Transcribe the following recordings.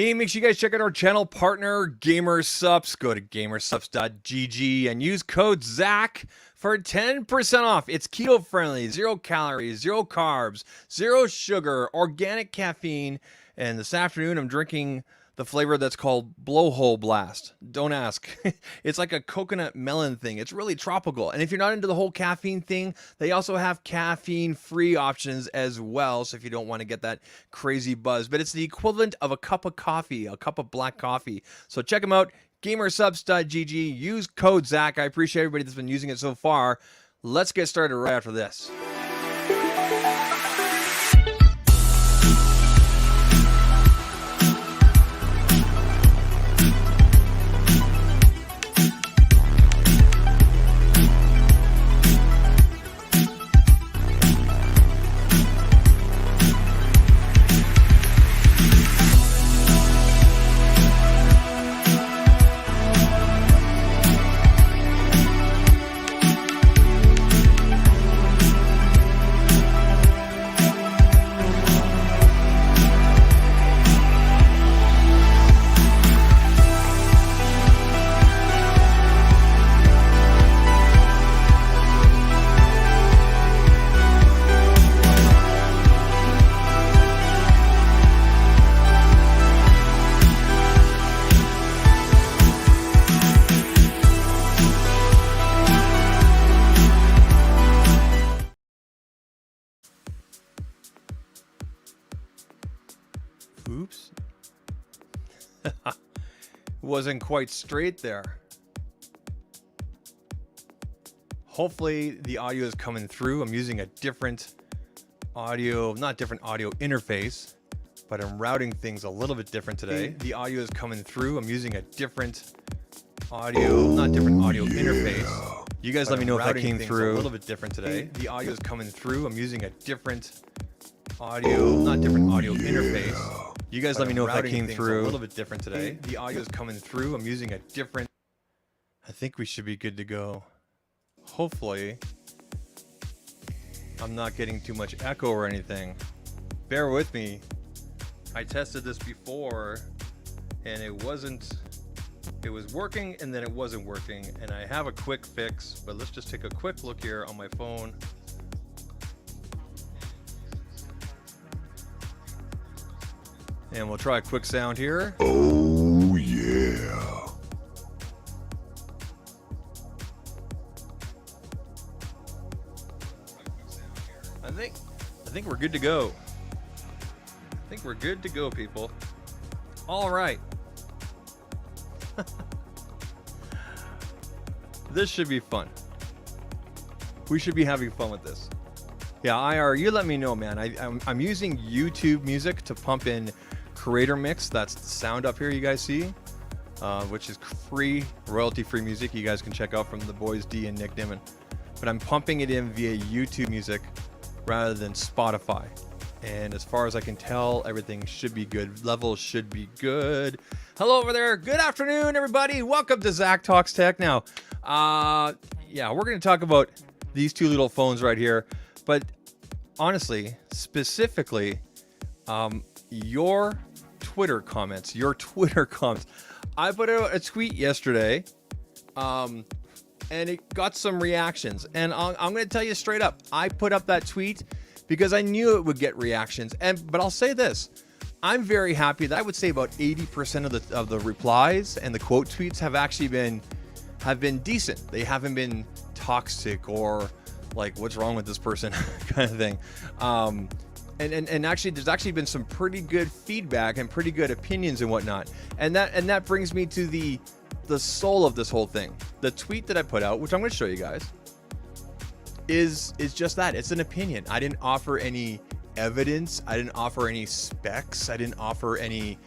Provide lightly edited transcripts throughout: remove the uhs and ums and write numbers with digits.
Hey, make sure you guys check out our channel partner, GamerSupps. Go to gamersups.gg and use code ZAK for 10% off. It's keto friendly, 0 calories, 0 carbs, 0 sugar, organic caffeine. And this afternoon, I'm drinking the flavor that's called Blowhole Blast. Don't ask. It's like a coconut melon thing. It's really tropical. And if you're not into the whole caffeine thing, they also have caffeine-free options as well. So if you don't want to get that crazy buzz, but it's the equivalent of a cup of coffee, a cup of black coffee. So check them out, gamersups.gg. Use code ZAK. I appreciate everybody that's been using it so far. Let's get started right after this. Oops. Wasn't quite straight there. Hopefully the audio is coming through. I'm using a different audio, not different audio interface, but I'm routing things a little bit different today. The audio is coming through. I'm using a different audio, not different audio interface. You guys let me know if that came through. A little bit different today. The audio is coming through. I'm using a different audio, not different audio interface. You guys let me know if that came through. A little bit different today. The audio is coming through. I'm using a different. I think we should be good to go. Hopefully, I'm not getting too much echo or anything. Bear with me. I tested this before, and it wasn't. It was working, and then it wasn't working. And I have a quick fix, but let's just take a quick look here on my phone. And we'll try a quick sound here. Oh, yeah. I think we're good to go. I think we're good to go, people. All right. This should be fun. We should be having fun with this. Yeah, IR, you let me know, man. I'm using YouTube music to pump in Creator Mix. That's the sound up here you guys see, which is free, royalty-free music you guys can check out from the boys D and Nick Dimon. But I'm pumping it in via YouTube music rather than Spotify. And as far as I can tell, everything should be good. Levels should be good. Hello over there. Good afternoon, everybody. Welcome to ZAKtalks TECH. Now, yeah, we're going to talk about these two little phones right here. But honestly, specifically, your Twitter comments. I put out a tweet yesterday, and it got some reactions. And I'm going to tell you straight up, I put up that tweet because I knew it would get reactions. But I'll say this, I'm very happy that I would say about 80% of the replies and the quote tweets have actually been decent. They haven't been toxic or like, what's wrong with this person kind of thing. And actually, there's actually been some pretty good feedback and pretty good opinions and whatnot. And that brings me to the soul of this whole thing. The tweet that I put out, which I'm going to show you guys, is just that. It's an opinion. I didn't offer any evidence. I didn't offer any specs. I didn't offer any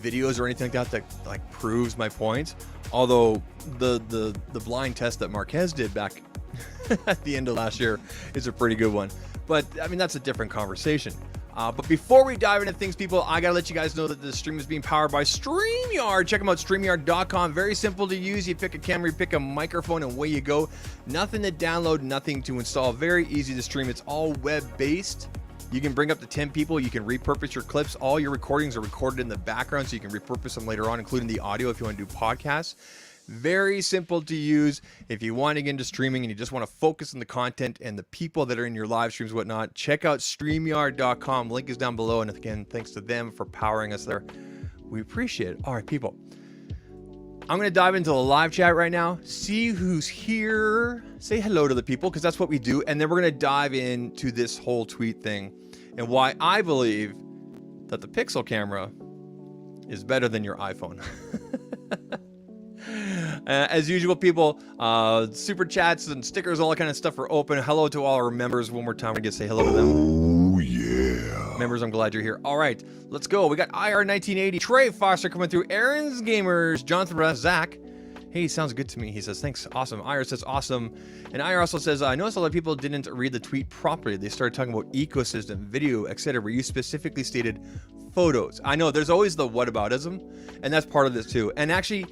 videos or anything like that like proves my point. Although the blind test that Marquez did back at the end of last year is a pretty good one. But I mean, that's a different conversation. But before we dive into things, people, I gotta let you guys know that this stream is being powered by StreamYard. Check them out, StreamYard.com. Very simple to use. You pick a camera, you pick a microphone, and away you go. Nothing to download, nothing to install. Very easy to stream. It's all web-based. You can bring up to 10 people. You can repurpose your clips. All your recordings are recorded in the background, so you can repurpose them later on, including the audio if you want to do podcasts. Very simple to use. If you want to get into streaming and you just want to focus on the content and the people that are in your live streams and whatnot, check out StreamYard.com. Link is down below. And again, thanks to them for powering us there. We appreciate it. All right, people. I'm going to dive into the live chat right now. See who's here. Say hello to the people, because that's what we do. And then we're going to dive into this whole tweet thing and why I believe that the Pixel camera is better than your iPhone. As usual, people, super chats and stickers, all that kind of stuff are open. Hello to all our members. One more time, we're going to say hello to them. Oh, yeah. Members, I'm glad you're here. All right, let's go. We got IR1980, Trey Foster coming through, Aaron's Gamers, Jonathan Brass, Zach. Hey, sounds good to me. He says, thanks. Awesome. IR says, awesome. And IR also says, I noticed a lot of people didn't read the tweet properly. They started talking about ecosystem, video, etc., where you specifically stated photos. I know there's always the whataboutism, and that's part of this too. And actually,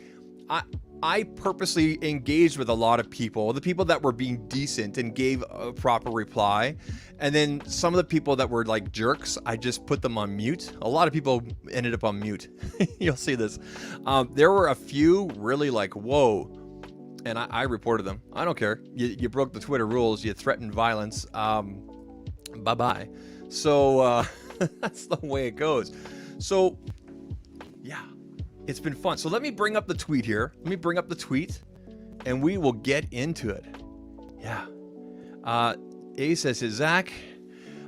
I purposely engaged with a lot of people, the people that were being decent and gave a proper reply. And then some of the people that were like jerks, I just put them on mute. A lot of people ended up on mute. You'll see this. There were a few really like, whoa. And I reported them. I don't care. You broke the Twitter rules. You threatened violence. Bye-bye. So that's the way it goes. So, yeah. It's been fun. So let me bring up the tweet here. Let me bring up the tweet and we will get into it. Yeah. A says, Zach,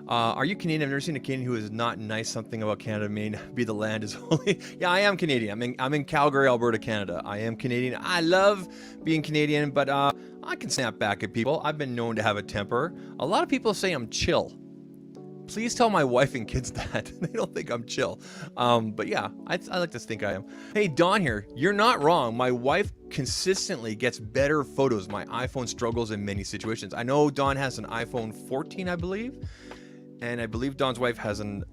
are you Canadian? I've never seen a Canadian who is not nice. Something about Canada may be the land is holy. Yeah, I am Canadian. I'm in Calgary, Alberta, Canada. I am Canadian. I love being Canadian, but I can snap back at people. I've been known to have a temper. A lot of people say I'm chill. Please tell my wife and kids that. They don't think I'm chill. But yeah, I like to think I am. Hey, Don here. You're not wrong. My wife consistently gets better photos. My iPhone struggles in many situations. I know Don has an iPhone 14, I believe. And I believe Don's wife has an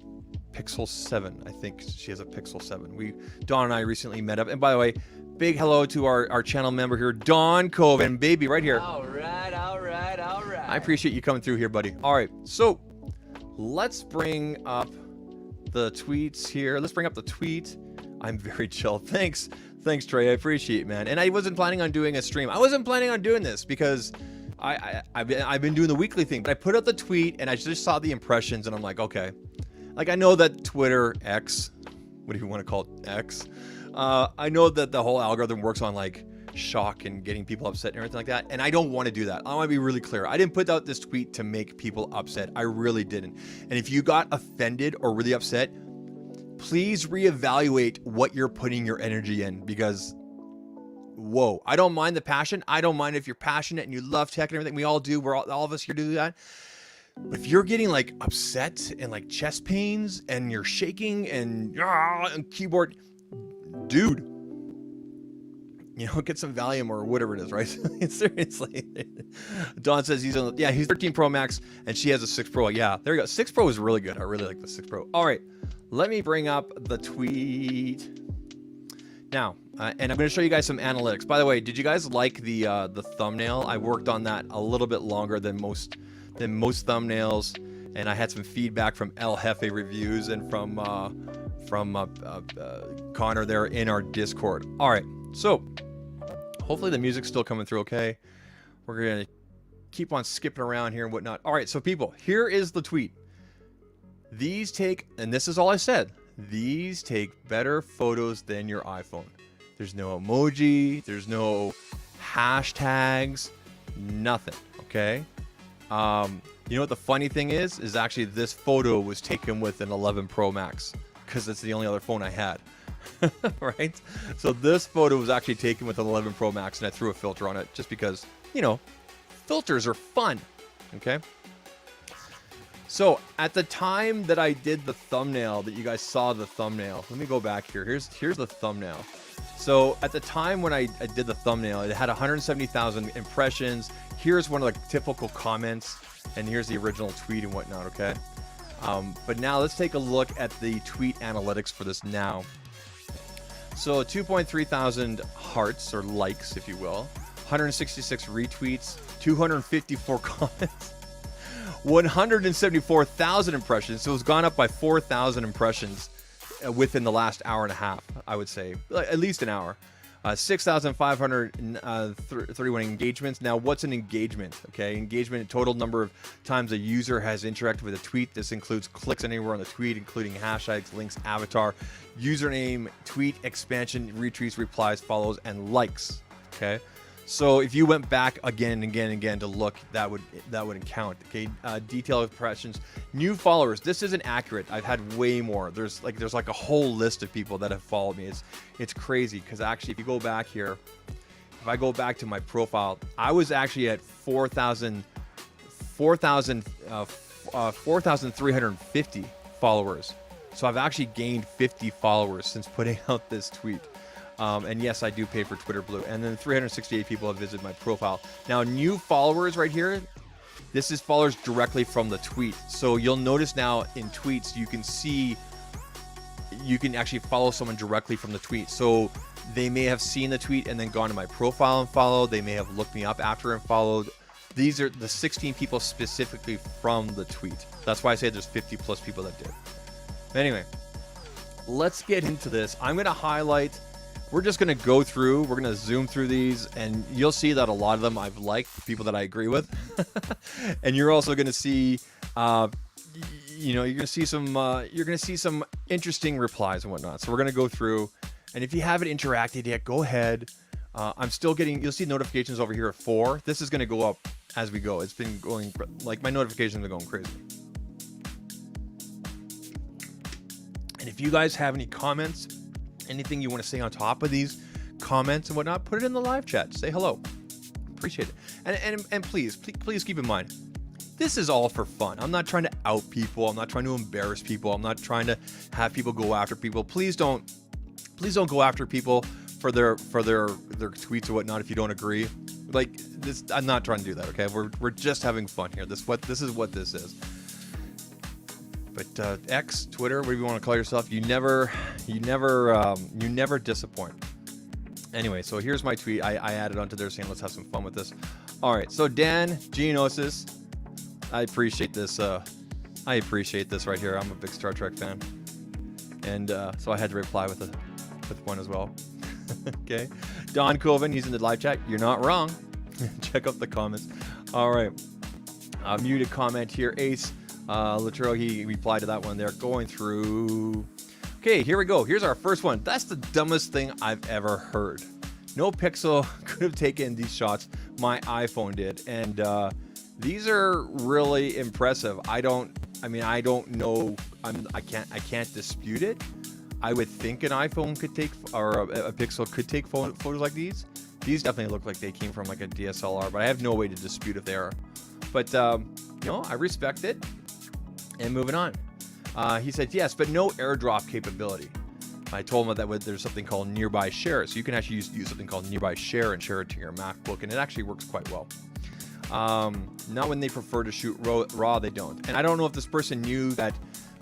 Pixel 7. I think she has a Pixel 7. Don and I recently met up. And by the way, big hello to our channel member here, Don Coven. Baby, right here. All right, all right, all right. I appreciate you coming through here, buddy. All right, so let's bring up the tweets here. Let's bring up the tweet. I'm very chill. Thanks, Trey. I appreciate it, man. And I wasn't planning on doing a stream. I wasn't planning on doing this because I've been doing the weekly thing. But I put up the tweet and I just saw the impressions and I'm like, okay. Like I know that Twitter X, what do you want to call it, X? I know that the whole algorithm works on like shock and getting people upset and everything like that, and I don't want to do that. I want to be really clear. I didn't put out this tweet to make people upset. I really didn't. And if you got offended or really upset, please reevaluate what you're putting your energy in, because whoa, I don't mind the passion. I don't mind if you're passionate and you love tech and everything. We all do. All of us here do that. But if you're getting like upset and like chest pains and you're shaking and keyboard, dude, you know, get some Valium or whatever it is, right? Seriously. Don says he's 13 Pro Max and she has a 6 Pro. Yeah, there you go. 6 Pro is really good. I really like the 6 Pro. All right, let me bring up the tweet now. And I'm going to show you guys some analytics. By the way, did you guys like the thumbnail? I worked on that a little bit longer than most thumbnails, and I had some feedback from El Jefe Reviews and from Connor there in our Discord. All right, so hopefully the music's still coming through okay. We're going to keep on skipping around here and whatnot. All right, so people, here is the tweet. These take, and this is all I said, these take better photos than your iPhone. There's no emoji, there's no hashtags, nothing, okay? You know what the funny thing is actually this photo was taken with an 11 Pro Max because it's the only other phone I had. Right? So this photo was actually taken with an 11 Pro Max and I threw a filter on it just because, you know, filters are fun. Okay? So at the time that I did the thumbnail, that you guys saw the thumbnail, let me go back here. Here's the thumbnail. So at the time when I did the thumbnail, it had 170,000 impressions. Here's one of the typical comments, and here's the original tweet and whatnot, okay? But now let's take a look at the tweet analytics for this now. So 2.3 thousand hearts, or likes, if you will, 166 retweets, 254 comments, 174,000 impressions. So it's gone up by 4,000 impressions within the last hour and a half, I would say, at least an hour. 6,531 engagements. Now, what's an engagement? Okay, engagement, total number of times a user has interacted with a tweet. This includes clicks anywhere on the tweet, including hashtags, links, avatar, username, tweet, expansion, retweets, replies, follows, and likes. Okay, so if you went back again and again and again to look, that would count. Okay, detailed impressions, new followers. This isn't accurate. I've had way more. There's like a whole list of people that have followed me. It's crazy because actually, if you go back here, if I go back to my profile, I was actually at 4,350 followers. So I've actually gained 50 followers since putting out this tweet. And yes, I do pay for Twitter Blue. And then 368 people have visited my profile. Now, new followers right here. This is followers directly from the tweet. So you'll notice now in tweets, you can actually follow someone directly from the tweet. So they may have seen the tweet and then gone to my profile and followed. They may have looked me up after and followed. These are the 16 people specifically from the tweet. That's why I say there's 50 plus people that did. Anyway, let's get into this. I'm going to highlight. We're just going to go through, we're going to zoom through these, and you'll see that a lot of them I've liked, people that I agree with. And you're also going to see, you're going to see some interesting replies and whatnot. So we're going to go through, and if you haven't interacted yet, go ahead. I'm still getting, you'll see notifications over here at 4. This is going to go up as we go. It's been going, like my notifications are going crazy. And if you guys have any comments, anything you want to say on top of these comments and whatnot, put it in the live chat. Say hello. Appreciate it. And please keep in mind, this is all for fun. I'm not trying to out people. I'm not trying to embarrass people. I'm not trying to have people go after people. Please don't go after people for their tweets or whatnot if you don't agree. Like this, I'm not trying to do that. Okay, we're just having fun here. This is what this is. But X, Twitter, whatever you want to call yourself, you never disappoint. Anyway, so here's my tweet. I added onto there saying let's have some fun with this. All right, so Dan Geonosis, I appreciate this. I appreciate this right here. I'm a big Star Trek fan, and so I had to reply with one as well. Okay, Don Coven, he's in the live chat. You're not wrong. Check out the comments. All right, muted comment here, Ace. Latrell, he replied to that one there. Going through. Okay, here we go. Here's our first one. That's the dumbest thing I've ever heard. No Pixel could have taken these shots. My iPhone did. And these are really impressive. I don't know. I can't dispute it. I would think an iPhone could take, or a Pixel could take photos like these. These definitely look like they came from like a DSLR, but I have no way to dispute if they are. But, I respect it. And moving on. He said, yes, but no airdrop capability. I told him that there's something called nearby share. So you can actually use something called nearby share and share it to your MacBook. And it actually works quite well. Not when they prefer to shoot RAW, they don't. And I don't know if this person knew that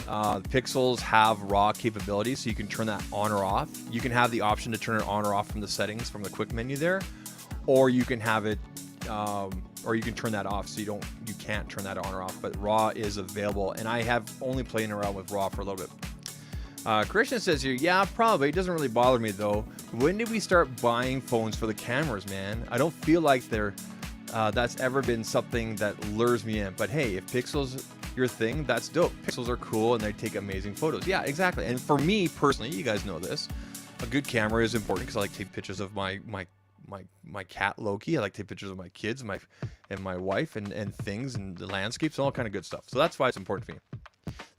Pixels have RAW capabilities. So you can turn that on or off. You can have the option to turn it on or off from the settings from the quick menu there. Or you can have it... or you can turn that off, so you can't turn that on or off, but RAW is available, and I have only playing around with RAW for a little bit. Christian says here, yeah, probably. It doesn't really bother me, though. When did we start buying phones for the cameras, man? I don't feel like that's ever been something that lures me in, but hey, if Pixel's your thing, that's dope. Pixels are cool, and they take amazing photos. Yeah, exactly. And for me, personally, you guys know this, a good camera is important because I like to take pictures of my cat Loki. I like to take pictures of my kids and my wife and things and the landscapes and all kind of good stuff. So that's why it's important to me.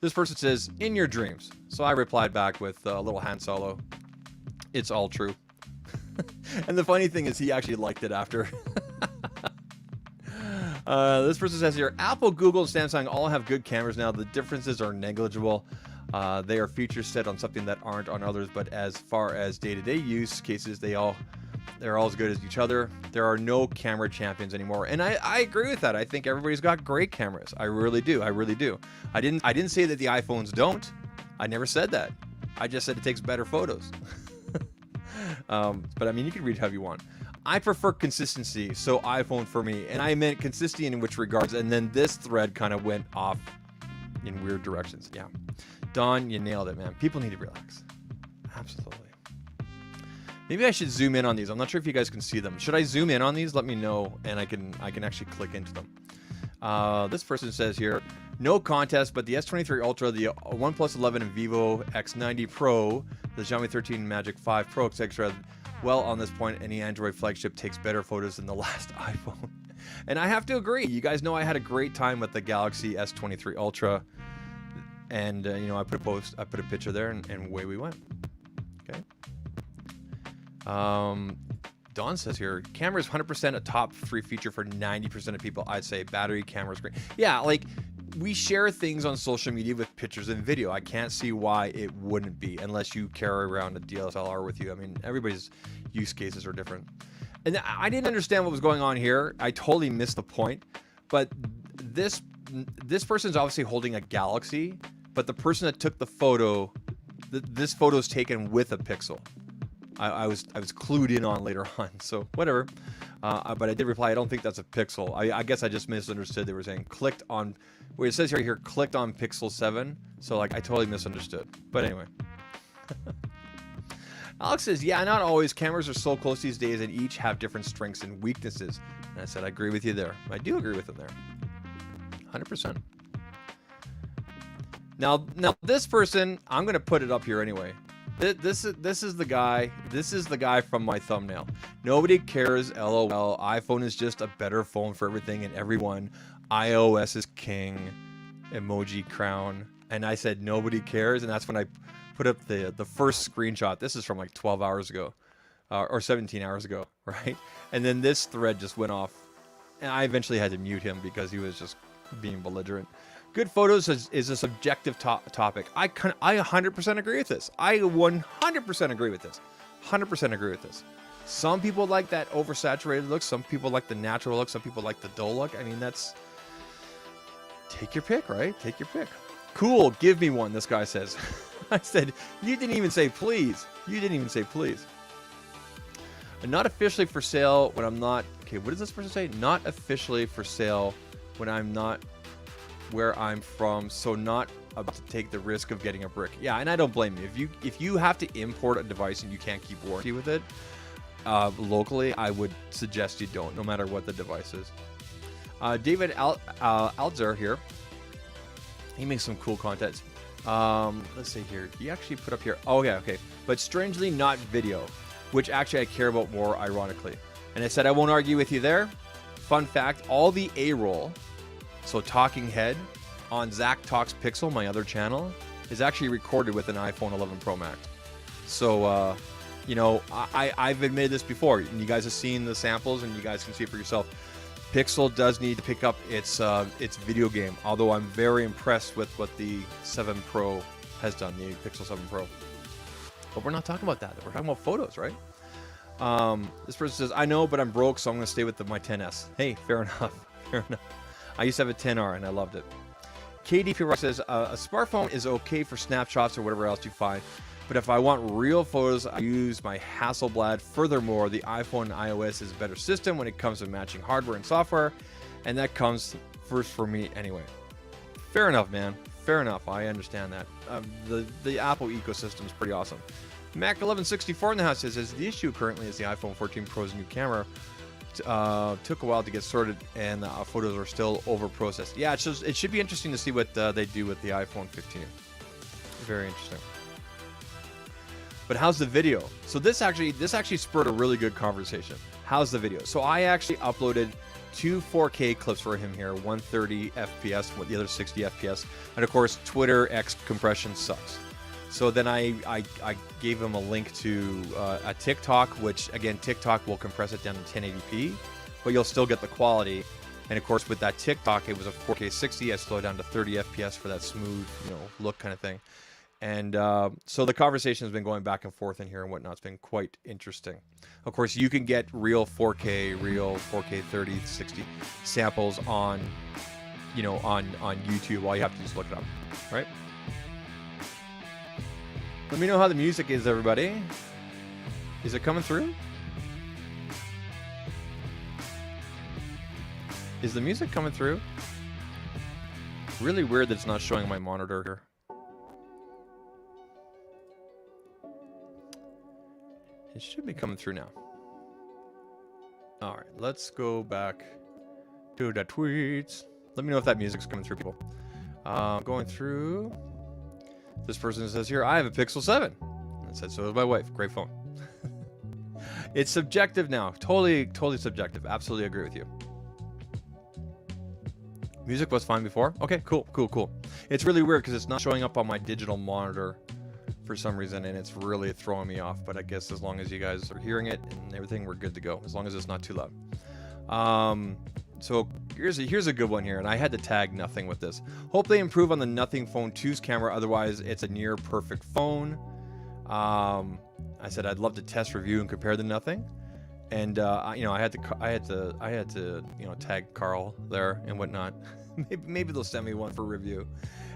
This person says, in your dreams. So I replied back with a little Han Solo. It's all true. And the funny thing is he actually liked it after. This person says here, Apple, Google, and Samsung all have good cameras now. The differences are negligible. They are features set on something that aren't on others, but as far as day-to-day use cases, they're all as good as each other. There are no camera champions anymore, and I agree with that. I think everybody's got great cameras. I really do. I didn't say that the iPhones don't. I never said that. I just said it takes better photos. But I mean, you can read however you want. I prefer consistency, so iPhone for me. And I meant consistency in which regards, and then this thread kind of went off in weird directions. Yeah. Don, you nailed it, man. People need to relax. Absolutely. Maybe I should zoom in on these. I'm not sure if you guys can see them. Should I zoom in on these? Let me know, and I can actually click into them. This person says here, no contest, but the S23 Ultra, the OnePlus 11 and Vivo X90 Pro, the Xiaomi 13 Magic 5 Pro, etc. Well, on this point, any Android flagship takes better photos than the last iPhone. And I have to agree. You guys know I had a great time with the Galaxy S23 Ultra. And, you know, I put a picture there, and away we went. Okay. Don says here, camera is 100% a top free feature for 90% of people. I'd say battery, camera is great. Yeah, like, we share things on social media with pictures and video. I can't see why it wouldn't be, unless you carry around a DSLR with you. I mean, everybody's use cases are different. And I didn't understand what was going on here. I totally missed the point. But this person's obviously holding a Galaxy, but the person that took the photo, this photo is taken with a Pixel. I was clued in on later on, so whatever. But I did reply, I don't think that's a Pixel. I guess I just misunderstood. They were saying clicked on, where it says here clicked on Pixel 7. So like I totally misunderstood. But anyway. Alex says, yeah, not always. Cameras are so close these days and each have different strengths and weaknesses. And I said, I agree with you there. I do agree with him there. 100%. Now this person, I'm going to put it up here anyway. This is the guy. This is the guy from my thumbnail. Nobody cares. LOL. iPhone is just a better phone for everything and everyone. iOS is king. Emoji crown. And I said nobody cares, and that's when I put up the first screenshot. This is from like 12 hours ago, or 17 hours ago, right? And then this thread just went off, and I eventually had to mute him because he was just being belligerent. Good photos is a subjective topic. I 100% agree with this. I 100% agree with this. 100% agree with this. Some people like that oversaturated look. Some people like the natural look. Some people like the dull look. I mean, that's... Take your pick, right? Take your pick. Cool, give me one, this guy says. I said, you didn't even say please. You didn't even say please. Not officially for sale when I'm not... Okay, what does this person say? Not officially for sale when I'm not... where I'm from, so not about to take the risk of getting a brick. Yeah, and I don't blame you. If you have to import a device and you can't keep warranty with it locally, I would suggest you don't, no matter what the device is. David Alzer here. He makes some cool content. Let's see here. He actually put up here. Oh yeah, okay. But strangely not video, which actually I care about more, ironically. And I said I won't argue with you there. Fun fact: all the A-roll. So Talking Head on ZAKtalks Pixel, my other channel, is actually recorded with an iPhone 11 Pro Max. So, you know, I've admitted this before, and you guys have seen the samples, and you guys can see it for yourself. Pixel does need to pick up its video game, although I'm very impressed with what the 7 Pro has done, the Pixel 7 Pro. But we're not talking about that. We're talking about photos, right? This person says, I know, but I'm broke, so I'm going to stay with my 10S. Hey, fair enough. Fair enough. I used to have a 10R and I loved it. KDP says, a smartphone is okay for snapshots or whatever else you find, but if I want real photos, I use my Hasselblad. Furthermore, the iPhone and iOS is a better system when it comes to matching hardware and software, and that comes first for me anyway. Fair enough, man. Fair enough. I understand that. The Apple ecosystem is pretty awesome. Mac1164 in the house says, the issue currently is the iPhone 14 Pro's new camera. Took a while to get sorted, and the photos are still over processed. Yeah, it should be interesting to see what they do with the iPhone 15. Very interesting. But how's the video? So this actually spurred a really good conversation. How's the video? So I actually uploaded 2 4K clips for him here, 130 FPS, with the other 60 FPS, and of course Twitter X compression sucks. So then I gave him a link to a TikTok, which again, TikTok will compress it down to 1080p, but you'll still get the quality. And of course, with that TikTok, it was a 4K 60. I slowed down to 30 FPS for that smooth, you know, look kind of thing. And so the conversation has been going back and forth in here and whatnot. It's been quite interesting. Of course, you can get real 4K 30, 60 samples on, you know, on YouTube. All you have to do is look it up, right? Let me know how the music is, everybody. Is it coming through? Is the music coming through? Really weird that it's not showing on my monitor here. It should be coming through now. All right, let's go back to the tweets. Let me know if that music's coming through, people. Going through. This person says here, I have a Pixel 7. I said, so does my wife. Great phone. It's subjective now. Totally subjective. Absolutely agree with you. Music was fine before. Okay, cool. It's really weird because it's not showing up on my digital monitor for some reason, and it's really throwing me off. But I guess as long as you guys are hearing it and everything, we're good to go. As long as it's not too loud. So here's a good one here, and I had to tag Nothing with this. Hope they improve on the Nothing Phone 2's camera. Otherwise, it's a near perfect phone. I said I'd love to test, review, and compare the Nothing. And you know, I had to you know, tag Carl there and whatnot. Maybe they'll send me one for review.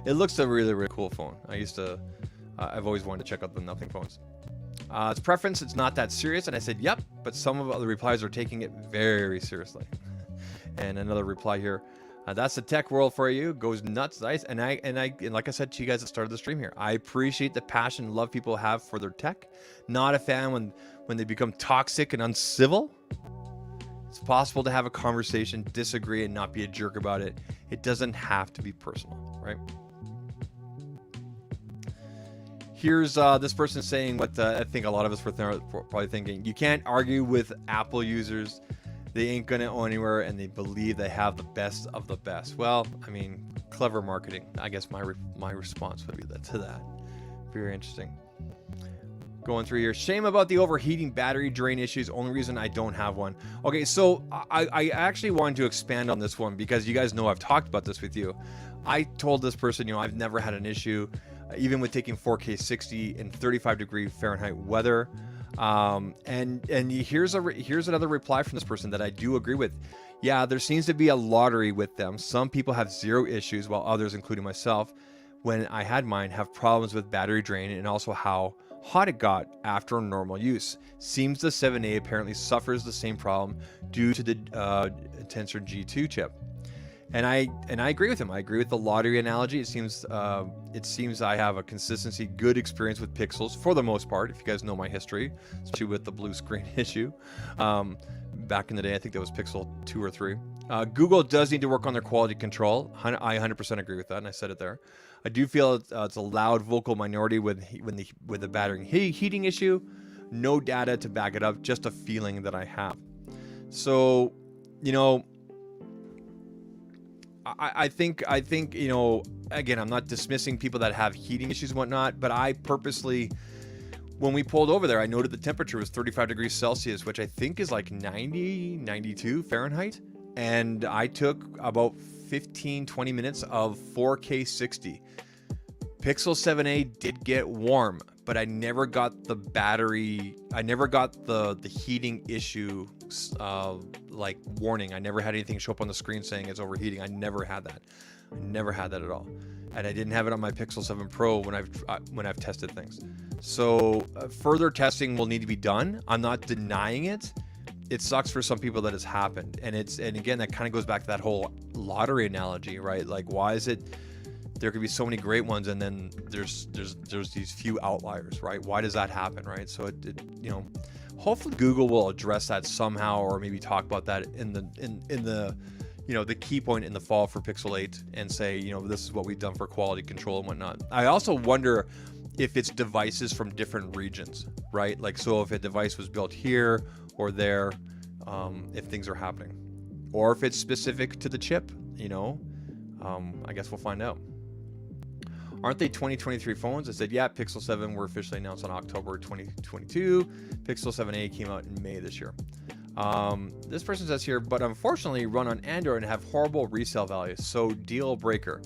It looks a really cool phone. I've always wanted to check out the Nothing phones. It's preference. It's not that serious. And I said, yep. But some of the replies are taking it very seriously. And another reply here. That's the tech world for you. Goes nuts. Nice. And like I said to you guys at the start of the stream here, I appreciate the passion and love people have for their tech. Not a fan when they become toxic and uncivil. It's possible to have a conversation, disagree, and not be a jerk about it. It doesn't have to be personal, right? Here's this person saying what I think a lot of us were probably thinking. You can't argue with Apple users. They ain't gonna go anywhere, and they believe they have the best of the best. Well, I mean, clever marketing. I guess my response would be to that. Very interesting. Going through here. Shame about the overheating battery drain issues. Only reason I don't have one. Okay, so I actually wanted to expand on this one because you guys know I've talked about this with you. I told this person, you know, I've never had an issue, even with taking 4K 60 in 35-degree Fahrenheit weather. And here's another reply from this person that I do agree with. Yeah, there seems to be a lottery with them. Some people have zero issues, while others, including myself, when I had mine, have problems with battery drain and also how hot it got after normal use. Seems the 7A apparently suffers the same problem due to the Tensor G2 chip. And I agree with him. I agree with the lottery analogy. It seems I have a consistency, good experience with Pixels for the most part. If you guys know my history, especially with the blue screen issue, back in the day, I think that was Pixel 2 or 3. Google does need to work on their quality control. I 100% agree with that, and I said it there. I do feel it's a loud vocal minority with the battery heating issue. No data to back it up, just a feeling that I have. So, you know, I think, you know, again, I'm not dismissing people that have heating issues and whatnot, but I purposely, when we pulled over there, I noted the temperature was 35 degrees Celsius, which I think is like 90, 92 Fahrenheit. And I took about 15, 20 minutes of 4K 60. Pixel 7a did get warm, but I never got the battery, I never got the heating issue like warning. I never had anything show up on the screen saying it's overheating. I never had that. I never had that at all. And I didn't have it on my Pixel 7 Pro when I've tested things. So further testing will need to be done. I'm not denying it. It sucks for some people that it's happened. And again, that kind of goes back to that whole lottery analogy, right? Like, why is it there could be so many great ones and then there's these few outliers, right? Why does that happen, right? So it you know, hopefully Google will address that somehow, or maybe talk about that in the you know, the key point in the fall for Pixel 8 and say, you know, this is what we've done for quality control and whatnot. I also wonder if it's devices from different regions, right? Like, so if a device was built here or there, if things are happening, or if it's specific to the chip, you know, I guess we'll find out. Aren't they 2023 phones? I said, yeah, Pixel 7 were officially announced on October 2022. Pixel 7a came out in May this year. This person says here, but unfortunately run on Android and have horrible resale values, so deal breaker.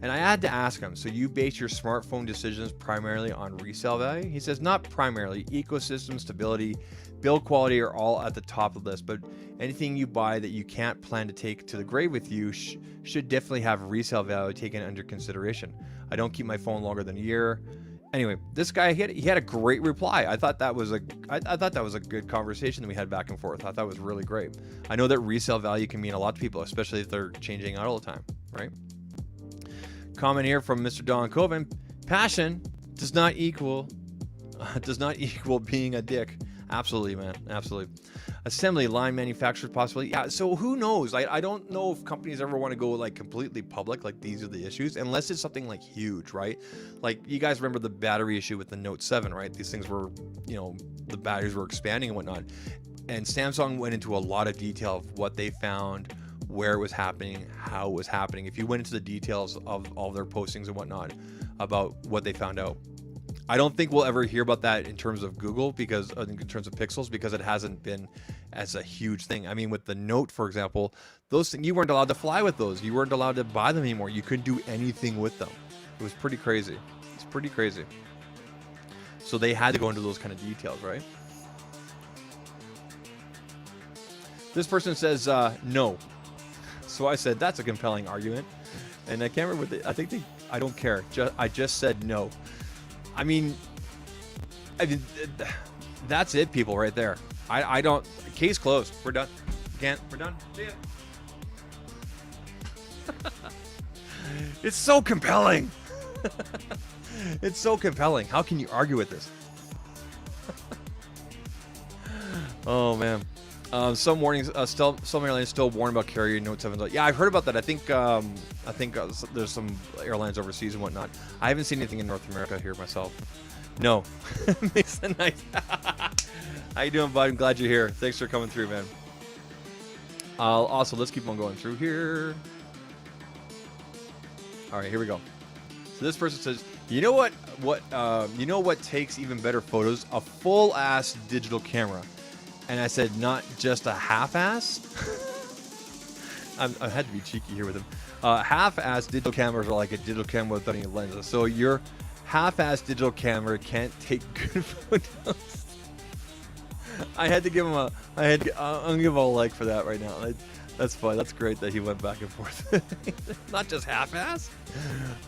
And I had to ask him, so you base your smartphone decisions primarily on resale value? He says, not primarily. Ecosystem stability, build quality are all at the top of the list, but anything you buy that you can't plan to take to the grave with you should definitely have resale value taken under consideration. I don't keep my phone longer than a year, Anyway, this guy he had a great reply. I thought that was a good conversation that we had back and forth. I thought it was really great. I know that resale value can mean a lot to people, especially if they're changing out all the time, right? Comment here from Mr. Don Coven: passion does not equal being a dick. Absolutely, man. Absolutely. Assembly line manufacturers possibly. Yeah, so who knows? I don't know if companies ever want to go like completely public, like these are the issues, unless it's something like huge, right? Like you guys remember the battery issue with the Note 7, right? These things were, the batteries were expanding and whatnot. And Samsung went into a lot of detail of what they found, where it was happening, how it was happening. If you went into the details of all their postings and whatnot about what they found out. I don't think we'll ever hear about that in terms of Google, because in terms of Pixels, because it hasn't been as a huge thing. I mean, with the Note, for example, those things, you weren't allowed to fly with those. You weren't allowed to buy them anymore. You couldn't do anything with them. It was pretty crazy. It's pretty crazy. So they had to go into those kind of details, right? This person says no. So I said that's a compelling argument, and I can't remember what I don't care. I just said no. I mean, that's it, people, right there. I don't. Case closed. We're done. We're done. See ya. It's so compelling. It's so compelling. How can you argue with this? Oh man. Some warnings. Some airlines still warn about carrier Note 7s. Yeah, I've heard about that. I think there's some airlines overseas and whatnot. I haven't seen anything in North America here myself. No. Mason, nice. How you doing, bud? I'm glad you're here. Thanks for coming through, man. Also, let's keep on going through here. All right, here we go. So this person says, you know what takes even better photos? A full-ass digital camera. And I said, not just a half-ass? I had to be cheeky here with him. Half-ass digital cameras are like a digital camera without any lenses. So your half-ass digital camera can't take good photos. I had to give him I'm gonna give him a like for that right now. That's fun. That's great that he went back and forth. Not just half-ass.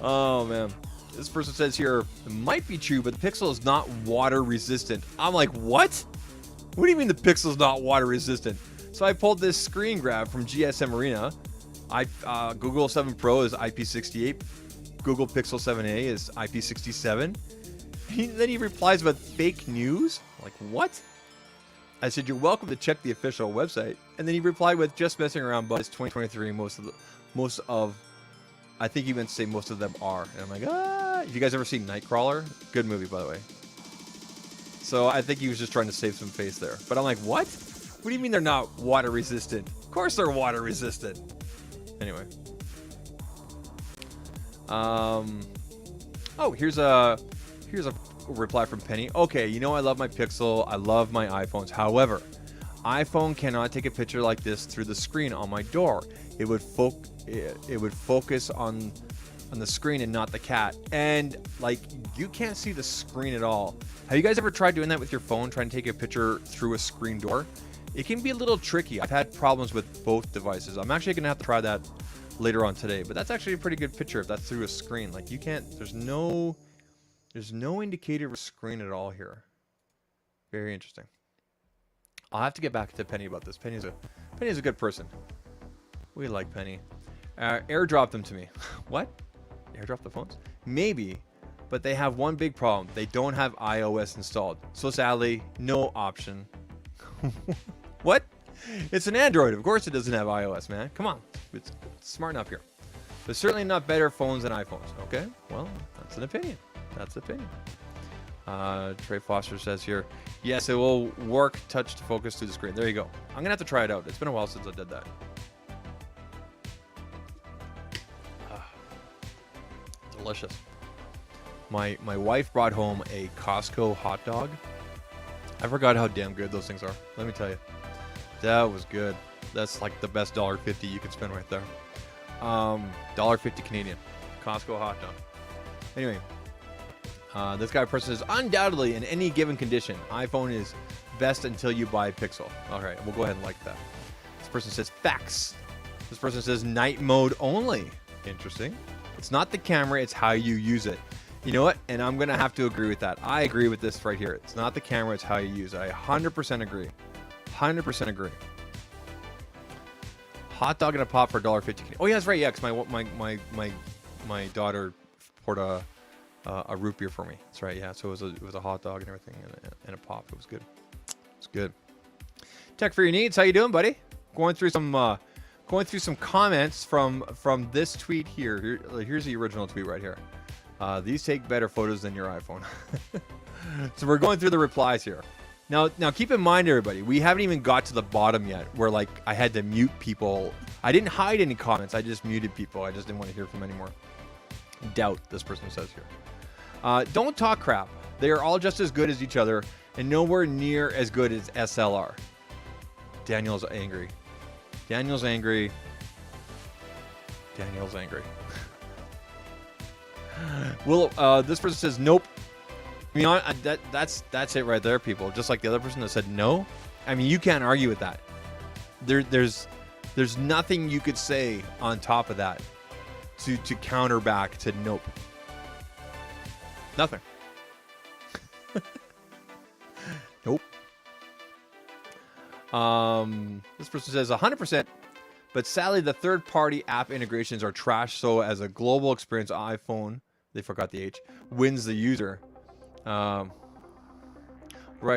Oh man. This person says here, it might be true, but the Pixel is not water resistant. I'm like, what? What do you mean the Pixel's not water resistant? So I pulled this screen grab from GSM Arena. Google 7 Pro is IP68. Google Pixel 7a is IP67. Then he replies with fake news. Like, what? I said, you're welcome to check the official website. And then he replied with just messing around, but it's 2023. Most of, I think he meant to say most of them are. And I'm like, Have you guys ever seen Nightcrawler? Good movie, by the way. So I think he was just trying to save some face there. But I'm like, what? What do you mean they're not water resistant? Of course they're water resistant. Anyway. Oh, here's a reply from Penny. Okay, you know I love my Pixel. I love my iPhones. However, iPhone cannot take a picture like this through the screen on my door. It would focus on the screen and not the cat. And like, you can't see the screen at all. Have you guys ever tried doing that with your phone, trying to take a picture through a screen door? It can be a little tricky. I've had problems with both devices. I'm actually gonna have to try that later on today, but that's actually a pretty good picture if that's through a screen. Like, you can't, there's no indicator of a screen at all here. Very interesting. I'll have to get back to Penny about this. Penny's a good person. We like Penny. Airdrop them to me. What? Airdrop the phones? Maybe, but they have one big problem. They don't have iOS installed. So sadly, no option. What? It's an Android. Of course it doesn't have iOS, man. Come on. It's smart enough here. But certainly not better phones than iPhones. Okay? Well, that's an opinion. That's an opinion. Trey Foster says here, yes, it will work touch to focus to the screen. There you go. I'm going to have to try it out. It's been a while since I did that. Delicious. My wife brought home a Costco hot dog. I forgot how damn good those things are. Let me tell you. That was good. That's like the best $1.50 you can spend right there. $1.50 Canadian. Costco hot dog. Anyway. This guy person says, undoubtedly, in any given condition, iPhone is best until you buy Pixel. All right, we'll go ahead and like that. This person says, facts. This person says, night mode only. Interesting. It's not the camera, it's how you use it. You know what? And I'm going to have to agree with that. I agree with this right here. It's not the camera, it's how you use it. I 100% agree. 100% agree. Hot dog and a pop for $1.50. Oh, yeah, that's right. Yeah, because my daughter poured a root beer for me. That's right. Yeah, so it was a hot dog and everything and a pop. It was good. It's good. Tech for your needs. How you doing, buddy? Going through some comments from this tweet here. Here's the original tweet right here. These take better photos than your iPhone. So we're going through the replies here. Now keep in mind, everybody, we haven't even got to the bottom yet where like I had to mute people. I didn't hide any comments. I just muted people. I just didn't want to hear from them anymore. Doubt, this person says here. Don't talk crap. They are all just as good as each other and nowhere near as good as SLR. Daniel's angry. Daniel's angry. Daniel's angry. Well, this person says nope. I mean, that's it right there, people. Just like the other person that said no. I mean, you can't argue with that. There's nothing you could say on top of that to counter back to nope. Nothing. Nope. This person says 100%, but sadly the third-party app integrations are trash. So as a global experience, iPhone, they forgot the H, wins the user. Right.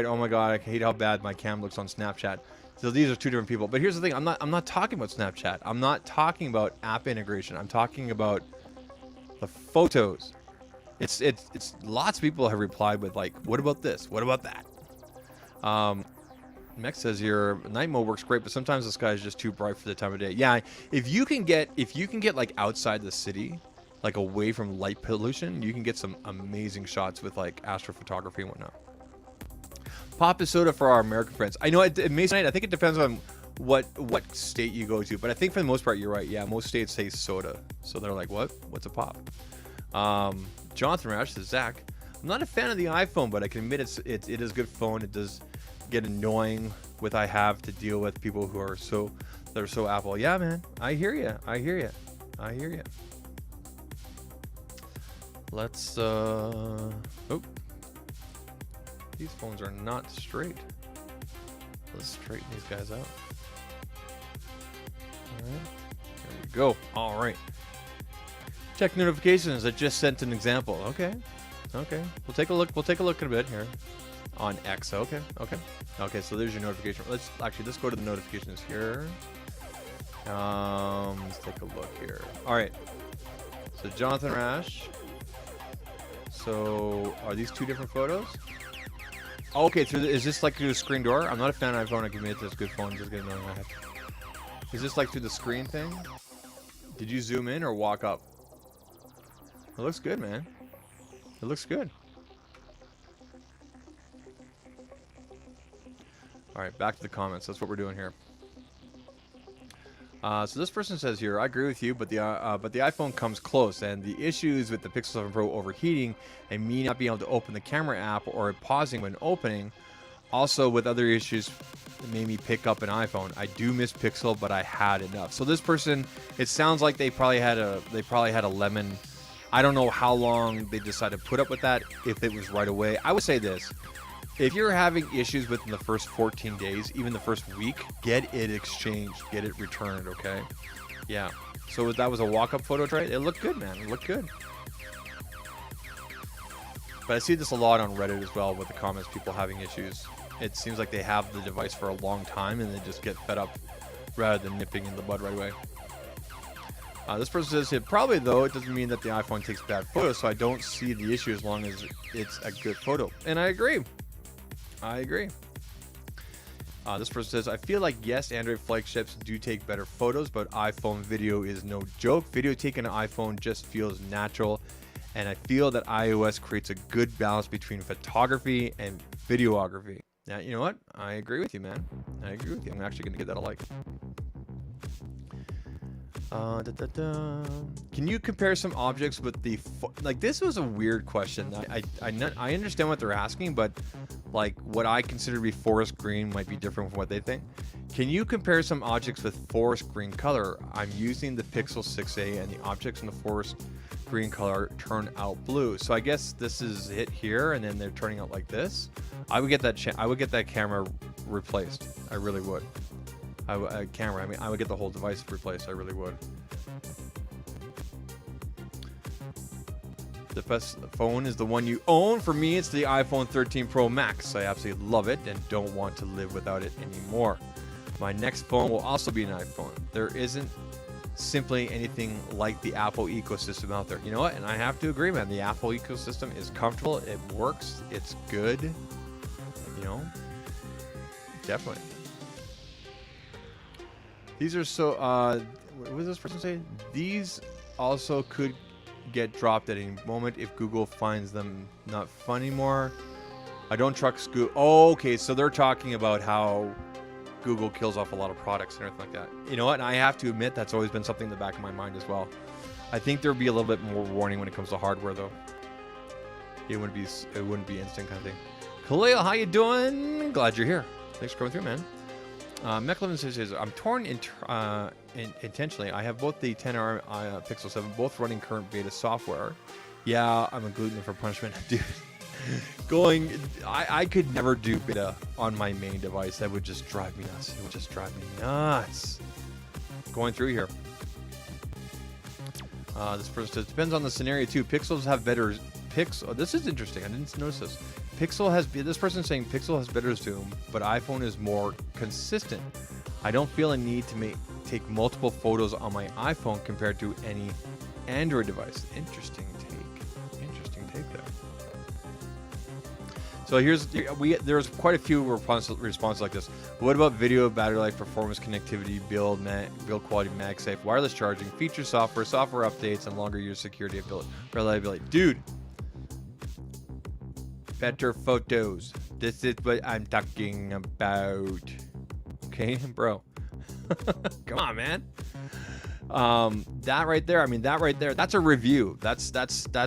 Oh my God, I hate how bad my cam looks on Snapchat. So these are two different people. But here's the thing: I'm not talking about Snapchat. I'm not talking about app integration. I'm talking about the photos. It's lots of people have replied with like, what about this? What about that? Mex says here, night mode works great, but sometimes the sky is just too bright for the time of day. Yeah, if you can get like outside the city, like away from light pollution, you can get some amazing shots with like astrophotography and whatnot. Pop is soda for our American friends. I know it may sound, I think it depends on what state you go to, but I think for the most part you're right. Yeah, most states say soda, so they're like, what? What's a pop? Jonathan Rash says, Zach, I'm not a fan of the iPhone, but I can admit it is a good phone. It does get annoying with I have to deal with people who are so Apple. Yeah, man, I hear you. Let's oh, these phones are not straight. Let's straighten these guys out. All right, there we go. All right, check notifications. I just sent an example. Okay, we'll take a look in a bit here on X. Okay, so there's your notification. Let's go to the notifications here. Let's take a look here. All right, so Jonathan Rash. So are these two different photos? Oh, okay, is this like through the screen door? I'm not a fan of iPhone. I can admit this good phone. Just get annoying. Is this like through the screen thing? Did you zoom in or walk up? It looks good, man. It looks good. All right, back to the comments. That's what we're doing here. So this person says here, I agree with you, but the iPhone comes close, and the issues with the Pixel 7 Pro overheating and me not being able to open the camera app or pausing when opening, also with other issues that made me pick up an iPhone. I do miss Pixel, but I had enough. So this person, it sounds like they probably had a lemon. I don't know how long they decided to put up with that, if it was right away. I would say this. If you're having issues within the first 14 days, even the first week, get it exchanged, get it returned, okay? Yeah. So that was a walk-up photo, right? It looked good, man. It looked good. But I see this a lot on Reddit as well with the comments, people having issues. It seems like they have the device for a long time and they just get fed up rather than nipping in the bud right away. This person says, probably though, it doesn't mean that the iPhone takes bad photos, so I don't see the issue as long as it's a good photo. And I agree. This person says, I feel like yes, Android flagships do take better photos, but iPhone video is no joke. Video taken on iPhone just feels natural, and I feel that iOS creates a good balance between photography and videography. Now, you know what? I agree with you, man. I agree with you. I'm actually going to get that a like. Can you compare some objects with the like? This was a weird question. I understand what they're asking, but like what I consider to be forest green might be different from what they think. Can you compare some objects with forest green color? I'm using the Pixel 6a, and the objects in the forest green color turn out blue. So I guess this is it here, and then they're turning out like this. I would get that. I would get that camera replaced. I really would. I would get the whole device replaced. I really would. The best phone is the one you own. For me, it's the iPhone 13 Pro Max. I absolutely love it and don't want to live without it anymore. My next phone will also be an iPhone. There isn't simply anything like the Apple ecosystem out there. You know what? And I have to agree, man. The Apple ecosystem is comfortable. It works. It's good. You know? Definitely. These are so... what does this person say? These also could get dropped at any moment if Google finds them not fun anymore. I don't trust Google. Oh, okay, so they're talking about how Google kills off a lot of products and everything like that. You know what? And I have to admit that's always been something in the back of my mind as well. I think there'd be a little bit more warning when it comes to hardware, though. It wouldn't be instant kind of thing. Khalil, how you doing? Glad you're here. Thanks for coming through, man. McLevin says, I'm torn intentionally. I have both the 10R Pixel 7, both running current beta software. Yeah, I'm a glutton for punishment. Dude, I could never do beta on my main device. That would just drive me nuts. It would just drive me nuts. Going through here. This person says, depends on the scenario too. Pixels have better... Oh, this is interesting. I didn't notice this. This person saying Pixel has better zoom, but iPhone is more consistent. I don't feel a need to take multiple photos on my iPhone compared to any Android device. Interesting take there. So there's quite a few responses like this. What about video, battery life, performance, connectivity, build quality, MagSafe, wireless charging, feature software updates, and longer use security, reliability? Dude. Better photos. This is what I'm talking about. Okay, bro. Come on, man. That right there, that's a review. That's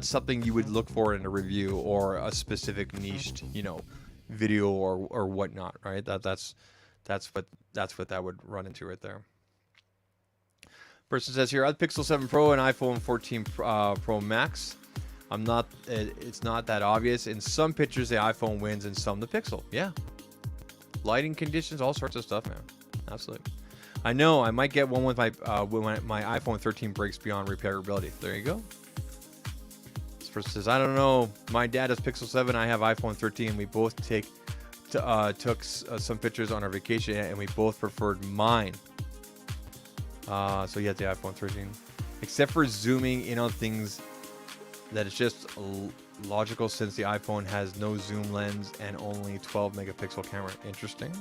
something you would look for in a review or a specific niched, video or whatnot, right? That's what that would run into right there. Person says here, I have Pixel 7 Pro and iPhone 14 Pro Max. It's not that obvious. In some pictures, the iPhone wins, and some the Pixel. Yeah. Lighting conditions, all sorts of stuff, man. Absolutely. I know. I might get one with my when my iPhone 13 breaks beyond repairability. There you go. This person says, I don't know. My dad has Pixel 7. I have iPhone 13. We both took some pictures on our vacation, and we both preferred mine. So yeah, the iPhone 13. Except for zooming in on things that it's just logical since the iPhone has no zoom lens and only 12 megapixel camera. Interesting.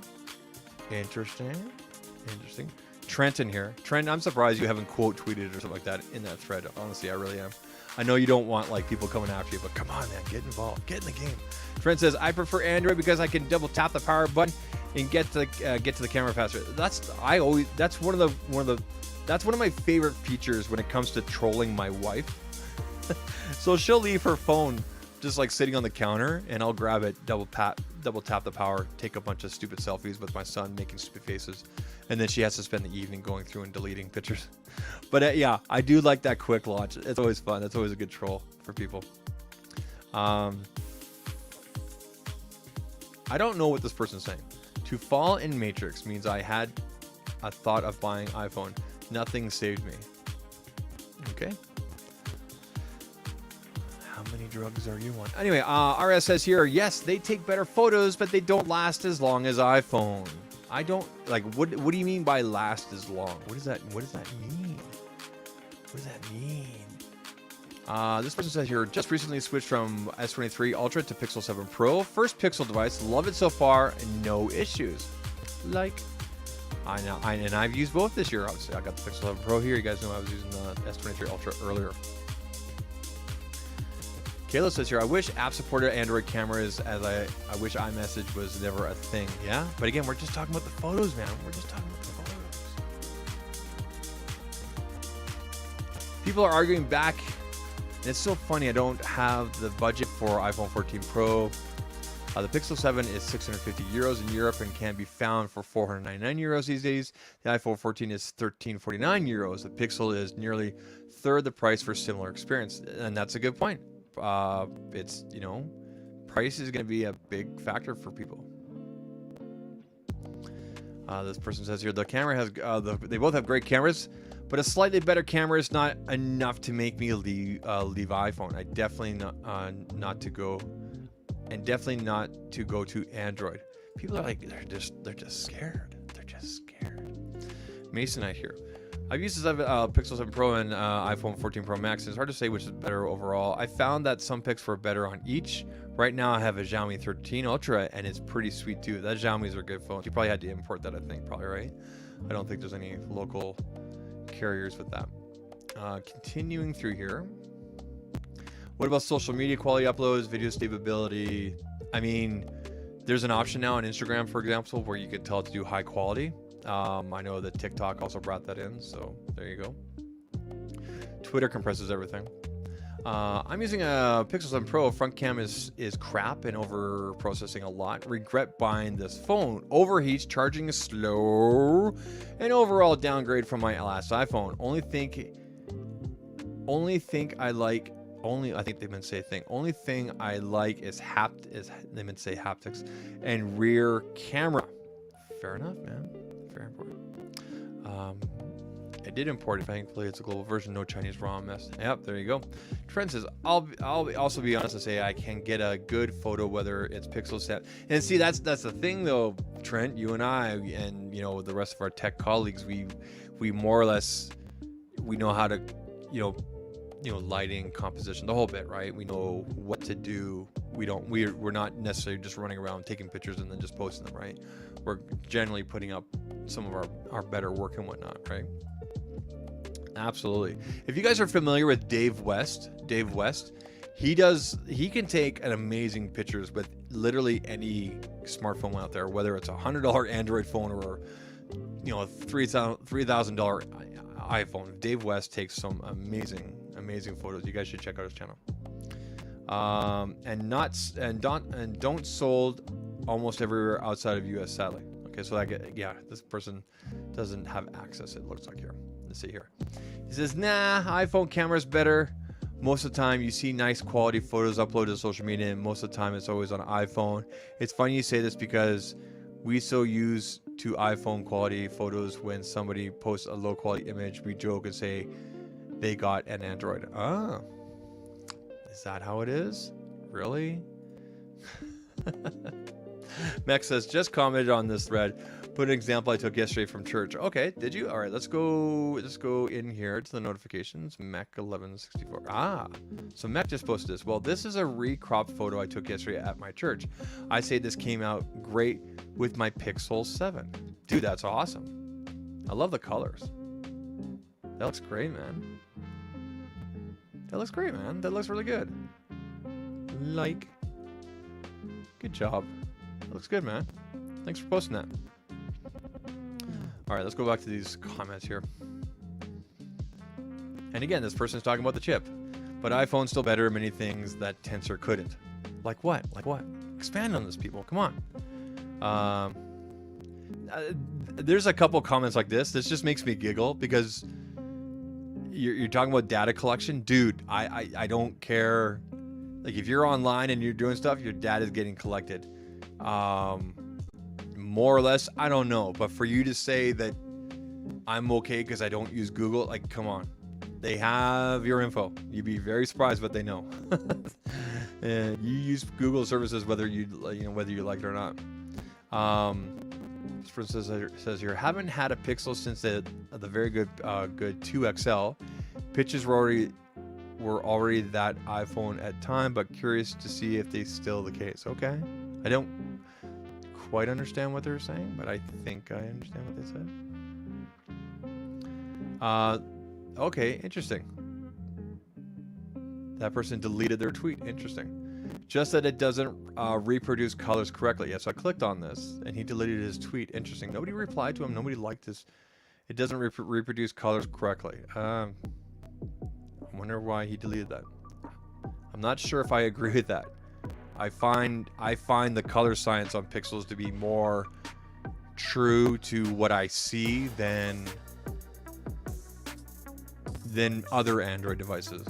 Trent in here. Trent, I'm surprised you haven't quote tweeted or something like that in that thread. Honestly, I really am. I know you don't want people coming after you, but come on, man, get involved, get in the game. Trent says, I prefer Android because I can double tap the power button and get to the camera faster. That's one of my favorite features when it comes to trolling my wife. So she'll leave her phone just sitting on the counter, and I'll grab it, double tap the power, take a bunch of stupid selfies with my son making stupid faces, and then she has to spend the evening going through and deleting pictures. But yeah, I do like that quick launch. It's always fun. That's always a good troll for people. I don't know what this person's saying. To fall in Matrix means I had a thought of buying iPhone. Nothing saved me. Okay. How many drugs are you on? Anyway, RS says here, yes, they take better photos, but they don't last as long as iPhone. I don't what do you mean by last as long? What does that mean? What does that mean? This person says here, just recently switched from S23 Ultra to Pixel 7 Pro. First Pixel device, love it so far, no issues. I know, and I've used both this year. Obviously, I got the Pixel 7 Pro here. You guys know I was using the S23 Ultra earlier. Kayla says here, I wish app supported Android cameras, as I wish iMessage was never a thing. Yeah, but again, we're just talking about the photos, man. We're just talking about the photos. People are arguing back. And it's so funny. I don't have the budget for iPhone 14 Pro. The Pixel 7 is 650 euros in Europe and can be found for 499 euros these days. The iPhone 14 is 1349 euros. The Pixel is nearly third the price for similar experience, and that's a good point. It's, you know, price is going to be a big factor for people. This person says here, the camera has, they both have great cameras, but a slightly better camera is not enough to make me leave iPhone. I definitely not to go to Android. People are like, they're just scared. They're just scared. Masonite here. I've used the Pixel 7 Pro and iPhone 14 Pro Max. It's hard to say which is better overall. I found that some pics were better on each. Right now I have a Xiaomi 13 Ultra and it's pretty sweet too. That Xiaomi's are good phones. You probably had to import that, I think, probably, right? I don't think there's any local carriers with that. Continuing through here. What about social media quality uploads, video stability? I mean, there's an option now on Instagram, for example, where you can tell it to do high quality. I know that TikTok also brought that in, so there you go. Twitter compresses everything. I'm using a Pixel 7 Pro. Front cam is crap and over processing a lot. Regret buying this phone. Overheats, charging is slow, and overall downgrade from my last iPhone. Only thing I like is they meant say haptics and rear camera. Fair enough, man. Fair important. I did import it. Thankfully, it's a global version. No Chinese ROM mess. Yep, there you go. Trent says, I'll also be honest and say I can get a good photo whether it's pixel set. And see, that's the thing though, Trent. You and I, and you know the rest of our tech colleagues, we more or less we know how to, you know, lighting, composition, the whole bit, right? We know what to do. We're not necessarily just running around taking pictures and then just posting them, right? We're generally putting up some of our better work and whatnot, right? Absolutely. If you guys are familiar with Dave West, he can take an amazing pictures with literally any smartphone out there, whether it's $100 Android phone or, you know, a $3,000 iPhone. Dave West takes some amazing photos. You guys should check out his channel. Don't sold almost everywhere outside of US, sadly. Okay, so this person doesn't have access, it looks like here. Let's see here. He says, nah, iPhone camera's better. Most of the time you see nice quality photos uploaded to social media, and most of the time it's always on iPhone. It's funny you say this because we so used to iPhone quality photos. When somebody posts a low quality image, we joke and say they got an Android. Ah, is that how it is? Really? Max says, just commented on this thread. Put an example I took yesterday from church. Okay, did you? All right, let's go in here to the notifications. Mac 1164. Ah, so Mac just posted this. Well, this is a recropped photo I took yesterday at my church. I say this came out great with my Pixel 7. Dude, that's awesome. I love the colors. That looks great, man. That looks great, man. That looks really good. Like, good job. That looks good, man. Thanks for posting that. All right, let's go back to these comments here. And again, this person's talking about the chip, but iPhone's still better at many things that Tensor couldn't. Like what? Like what? Expand on this, people. Come on. There's a couple comments like this. This just makes me giggle because you're talking about data collection. Dude, I don't care. Like if you're online and you're doing stuff, your data is getting collected. More or less, I don't know. But for you to say that I'm okay because I don't use Google, like, come on. They have your info. You'd be very surprised what they know. And you use Google services whether you like it or not. This person says here, haven't had a Pixel since the very good 2XL. Pictures were already that iPhone at time, but curious to see if they still the case. Okay, I don't quite understand what they're saying, but I think I understand what they said. Okay, interesting. That person deleted their tweet. Interesting. Just that it doesn't reproduce colors correctly. Yeah, so I clicked on this and he deleted his tweet. Interesting. Nobody replied to him. Nobody liked this. It doesn't reproduce colors correctly. I wonder why he deleted that. I'm not sure if I agree with that. I find the color science on Pixels to be more true to what I see than other Android devices.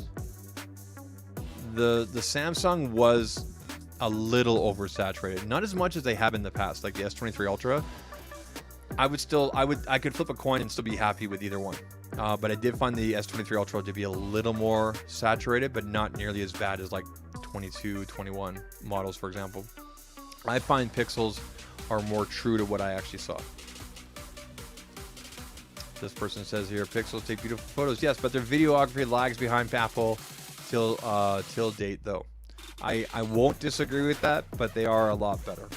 The Samsung was a little oversaturated, not as much as they have in the past, like the S23 Ultra. I could flip a coin and still be happy with either one. But I did find the S23 Ultra to be a little more saturated, but not nearly as bad as like 22, 21 models, for example. I find Pixels are more true to what I actually saw. This person says here, Pixels take beautiful photos. Yes, but their videography lags behind Apple till date, though. I won't disagree with that, but they are a lot better.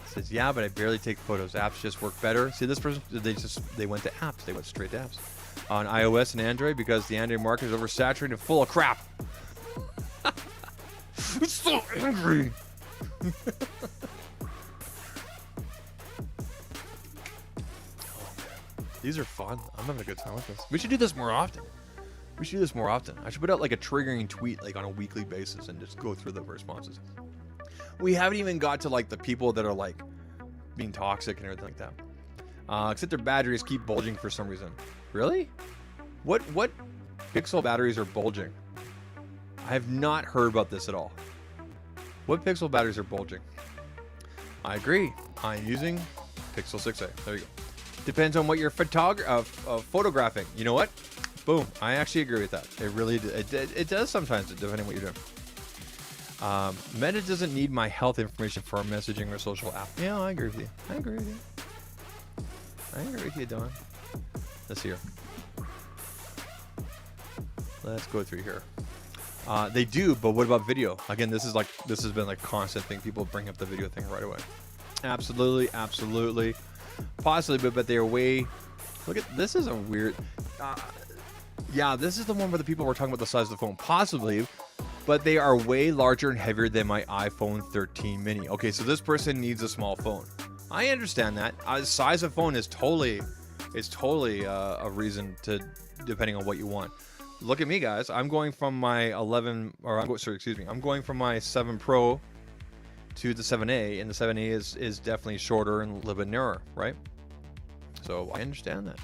Says, yeah, but I barely take photos. Apps just work better. See, this person, they went to apps. They went straight to apps on iOS and Android because the Android market is oversaturated and full of crap. I'm so angry. These are fun. I'm having a good time with this. We should do this more often. I should put out like a triggering tweet like on a weekly basis and just go through the responses. We haven't even got to like the people that are like being toxic and everything like that. Except their batteries keep bulging for some reason. Really? What Pixel batteries are bulging? I have not heard about this at all. What Pixel batteries are bulging? I agree. I'm using Pixel 6a. There you go. Depends on what you're photographing. You know what? Boom. I actually agree with that. It really it does sometimes, depending on what you're doing. Meta doesn't need my health information for our messaging or social app. Yeah, I agree with you. I agree with you, Don. Let's hear. Let's go through here. They do, but what about video? Again, this has been like constant thing. People bring up the video thing right away. Absolutely. Possibly, but they're way. Look at this. Is a weird. Yeah, this is the one where the people were talking about the size of the phone. Possibly, but they are way larger and heavier than my iPhone 13 mini. Okay, so this person needs a small phone. I understand that. Size of phone is totally a reason to, depending on what you want. Look at me, guys. I'm going from my I'm going from my 7 Pro to the 7A, and the 7A is definitely shorter and a little bit narrower, right? So I understand that.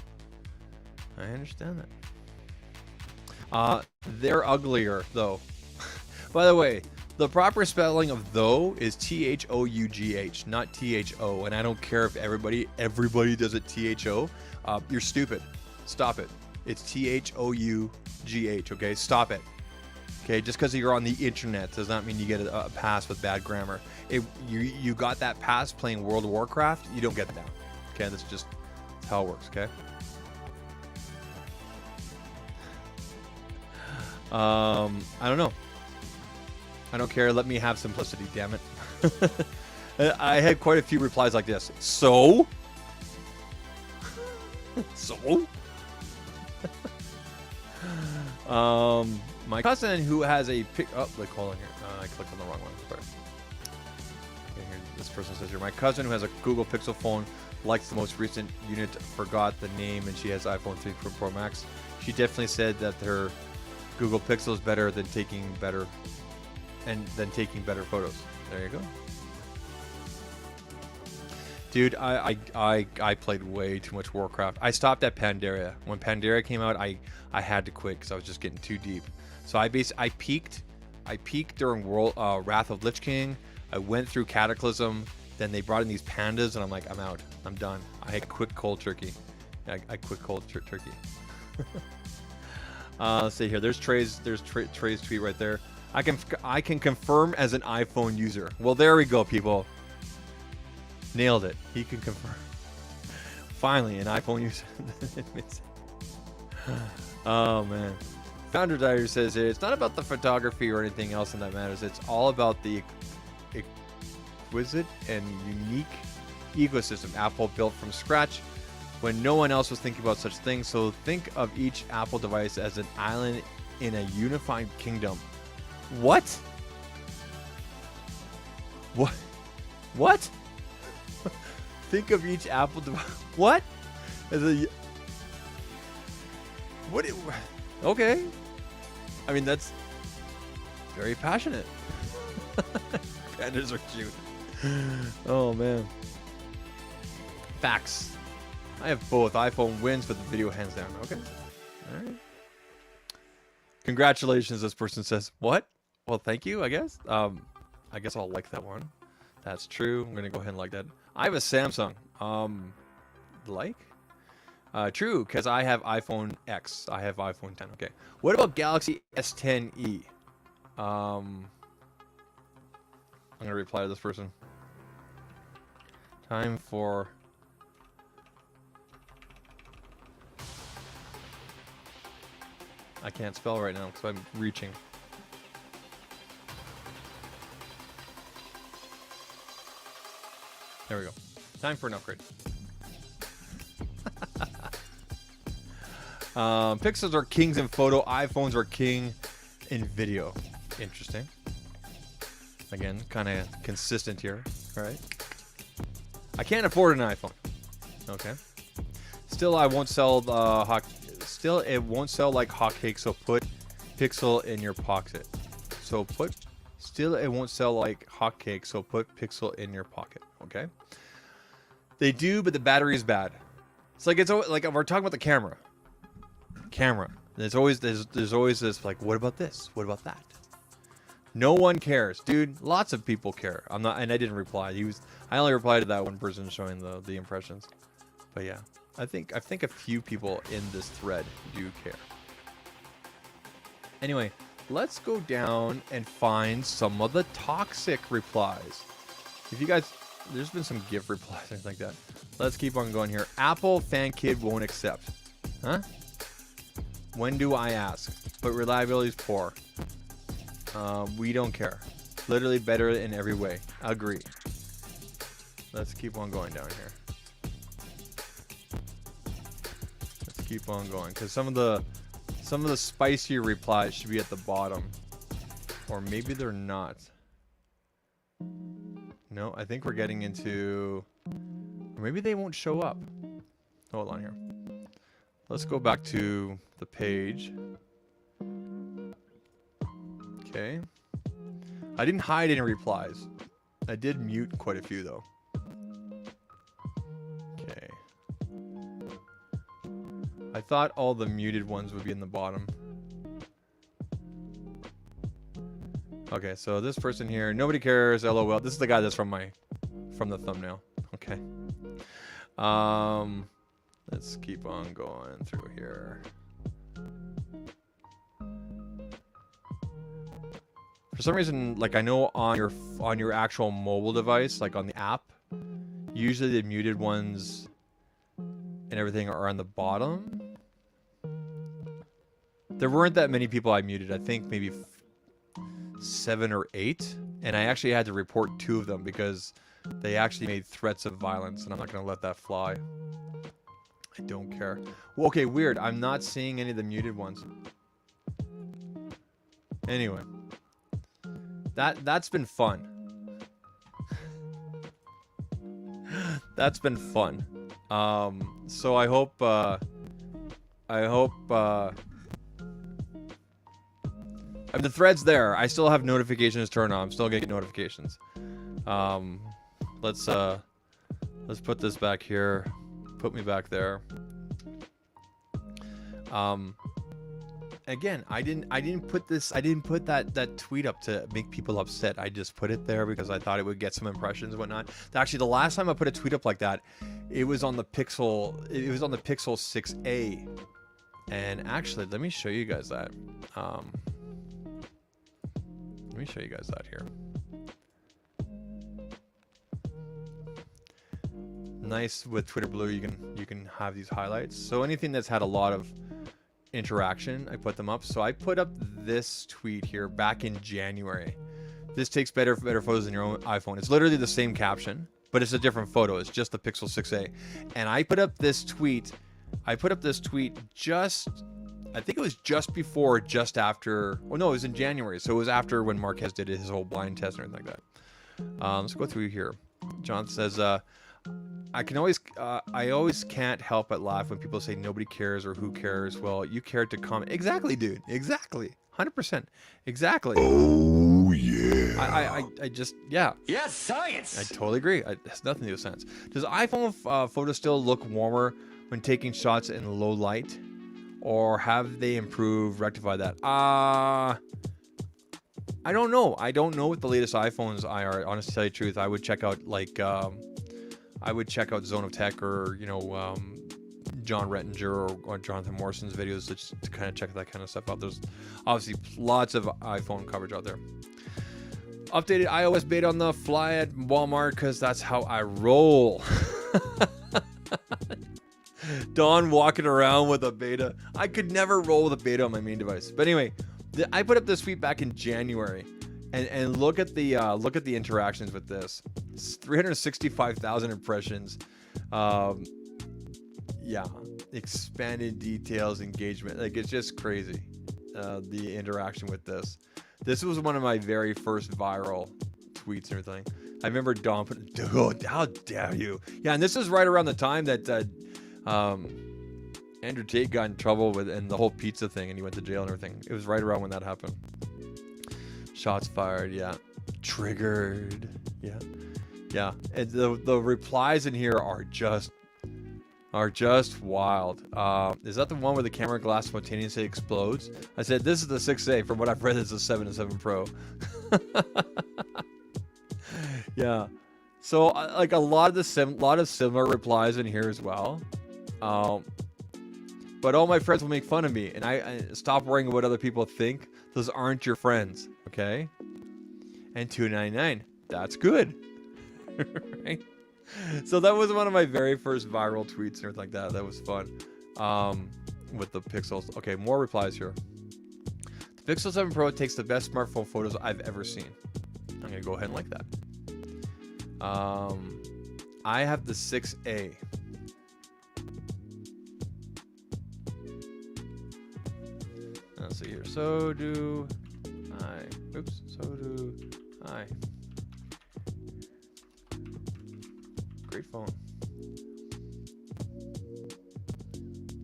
They're uglier, though. By the way, the proper spelling of though is THOUGH, not THO. And I don't care if everybody does it THO. You're stupid. Stop it. It's THOUGH. Okay, stop it. Okay, just because you're on the internet does not mean you get a pass with bad grammar. You got that pass playing World of Warcraft. You don't get that. Okay, that's just how it works. Okay. I don't know. I don't care. Let me have simplicity, damn it. I had quite a few replies like this. So? So? My cousin who has a pic. Oh, they're calling here. I clicked on the wrong one. Sorry. Okay, here, this person says here. My cousin who has a Google Pixel phone likes the most recent unit. Forgot the name, and she has iPhone 3 Pro Max. She definitely said that her Google Pixel is better than taking better photos. There you go. Dude, I played way too much Warcraft. I stopped at Pandaria. When Pandaria came out, I had to quit because I was just getting too deep. So I peaked during Wrath of Lich King. I went through Cataclysm. Then they brought in these pandas, and I'm like, I'm out. I'm done. I quit cold turkey. I quit cold turkey. Let's see here. There's Trey's tweet right there. I can confirm as an iPhone user. Well, there we go, people. Nailed it. He can confirm. Finally, an iPhone user. Oh man. Founder Diary says it's not about the photography or anything else in that matters. It's all about the exquisite and unique ecosystem Apple built from scratch when no one else was thinking about such things. So think of each Apple device as an island in a unified kingdom. What? What? Think of each Apple device. What? As a what? Okay. I mean, that's Very passionate. Pandas are cute. Oh man. Facts. I have both. iPhone wins, but the video hands down. Okay. All right. Congratulations, this person says. What? Well, thank you, I guess. I guess I'll like that one. That's true. I'm gonna go ahead and like that. I have a Samsung. Like? True, because I have iPhone X. I have iPhone 10. Okay. What about Galaxy S10e? I'm gonna reply to this person. Time for. I can't spell right now because I'm reaching. There we go. Time for an upgrade. Pixels are kings in photo. iPhones are king in video. Interesting. Again, kind of consistent here. All right. I can't afford an iPhone. Okay. Still, I won't sell Still, it won't sell like hotcakes. So put Pixel in your pocket. Still, it won't sell like hotcakes. So put Pixel in your pocket. Okay. They do, but the battery is bad. It's like if we're talking about the camera. There's always this like, what about this? What about that? No one cares, dude. Lots of people care. I'm not, and I didn't reply. I only replied to that one person showing the impressions. But yeah, I think a few people in this thread do care. Anyway, let's go down and find some of the toxic replies. If you guys, there's been some GIF replies, things like that. Let's keep on going here. Apple fan kid won't accept. Huh? When do I ask? But reliability is poor. We don't care. Literally better in every way. Agree. Let's keep on going down here. Let's keep on going, because some of the spicier replies should be at the bottom, or maybe they're not. No, I think we're getting into. Or maybe they won't show up. Hold on here. Let's go back to the page. Okay. I didn't hide any replies. I did mute quite a few though. Okay. I thought all the muted ones would be in the bottom. Okay, so this person here, nobody cares, LOL. This is the guy that's from the thumbnail. Okay. Let's keep on going through here. For some reason, like I know on your actual mobile device, like on the app, usually the muted ones and everything are on the bottom. There weren't that many people I muted. I think maybe 7 or 8, and I actually had to report 2 of them because they actually made threats of violence, and I'm not gonna let that fly. I don't care. Well, okay, weird. I'm not seeing any of the muted ones. Anyway, that's been fun. That's been fun. So I hope I mean, the thread's there. I still have notifications turned on. I'm still gonna get notifications. Let's put this back here. Put me back there. Again, I didn't put that tweet up to make people upset. I just put it there because I thought it would get some impressions and whatnot. Actually, the last time I put a tweet up like that, it was on the Pixel 6a. And actually, let me show you guys that. Let me show you guys that here. Nice with Twitter Blue, you can have these highlights. So anything that's had a lot of interaction, I put them up. So I put up this tweet here back in January. This takes better photos than your own iPhone. It's literally the same caption, but it's a different photo. It's just the Pixel 6a. And I put up this tweet. I put up this tweet just, I think it was just before, or just after. Oh no, it was in January. So it was after when Marquez did his whole blind test and everything like that. Let's go through here. John says, I always can't help but laugh when people say nobody cares or who cares. Well, you cared to comment. Exactly, dude. Exactly. 100%. Exactly. Oh yeah. I just, yeah. Yes, science. I totally agree. It has nothing to do with science. Does iPhone photo still look warmer when taking shots in low light? Or have they improved, rectified that? I don't know. I don't know what the latest iPhones are. Honestly, to tell you the truth, I would check out Zone of Tech or John Rettinger or Jonathan Morrison's videos to kind of check that kind of stuff out. There's obviously lots of iPhone coverage out there. Updated iOS beta on the fly at Walmart because that's how I roll. Don walking around with a beta. I could never roll with a beta on my main device. But anyway, I put up this tweet back in January, and look at the interactions with this. It's 365,000 impressions. Yeah, expanded details, engagement. Like, it's just crazy. The interaction with this. This was one of my very first viral tweets and everything. I remember Don put, dude, how dare you? Yeah, and this is right around the time that Andrew Tate got in trouble with and the whole pizza thing, and he went to jail and everything. It was right around when that happened. Shots fired, yeah. Triggered, yeah, yeah. And the replies in here are just wild. Is that the one where the camera glass spontaneously explodes? I said this is the 6A. From what I've read, it's the 7 and 7 Pro. Yeah. So like a lot of similar replies in here as well. But all my friends will make fun of me, and I stop worrying what other people think. Those aren't your friends, okay? And $2.99. That's good, right? So that was one of my very first viral tweets and everything like that. That was fun. With the Pixels. Okay, more replies here. The Pixel 7 Pro takes the best smartphone photos I've ever seen. I'm gonna go ahead and like that. I have the 6A. Let's see here. So do I. Oops. So do I. Great phone.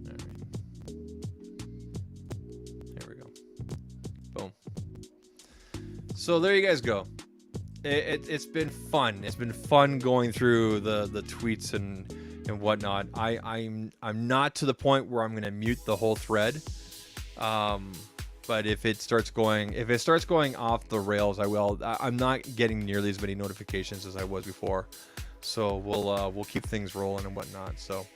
All right. There we go. Boom. So there you guys go. It's been fun. It's been fun going through the tweets and whatnot. I'm not to the point where I'm gonna mute the whole thread. But if it starts going off the rails, I will. I'm not getting nearly as many notifications as I was before. So we'll keep things rolling and whatnot. So